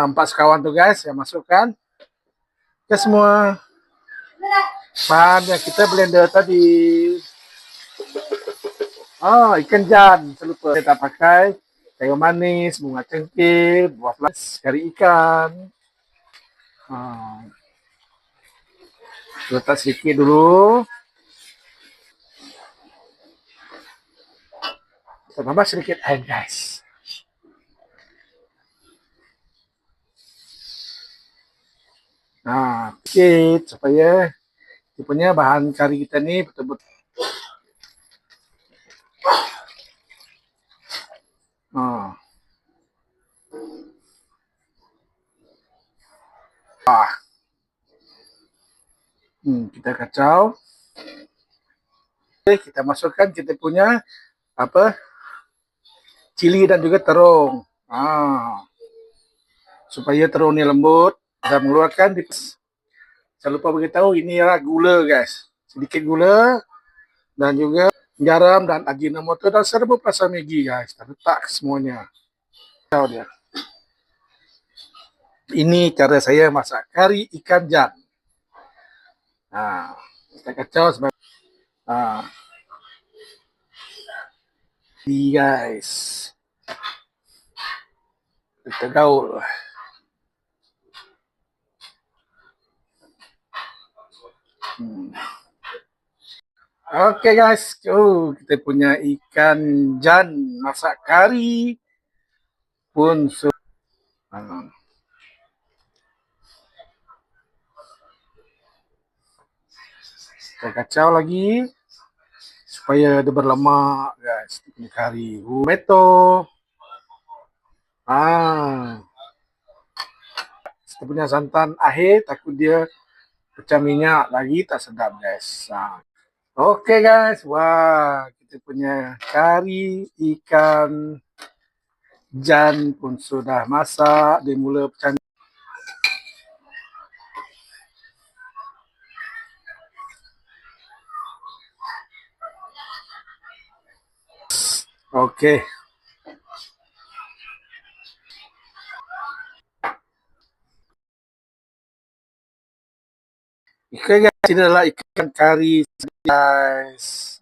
4 sekawan tu guys, saya masukkan ke semua bahan yang kita blender tadi. Ikan jan, saya lupa. Kita pakai kayu manis, bunga cengkeh, buah pelas, kari ikan. Letak sedikit dulu. Kita tambah sedikit air guys. Sedikit supaya kita punya bahan kari kita ni betul-betul. Kita kacau. Kita masukkan kita punya cili dan juga terung. Supaya terung ni lembut dan mengeluarkan. Saya lupa beritahu, ini adalah gula guys. Sedikit gula dan juga garam dan ajinomoto dan serbu perasa Maggi guys. Kita letak semuanya. Dia. Ini cara saya masak kari ikan jan. Kita kacau sebagai guys. Kita gaul. Oke guys, kita punya ikan jan masak kari pun sudah. Kita kacau lagi supaya dia berlemak guys. Kita punya kari tomato. Kita punya santan air, takut dia pecah minyak lagi, tak sedap guys. Oke guys, wah kita punya kari ikan jan pun sudah masak, dia mula pecah. Oke. Ikan guys, ini adalah ikan kari guys.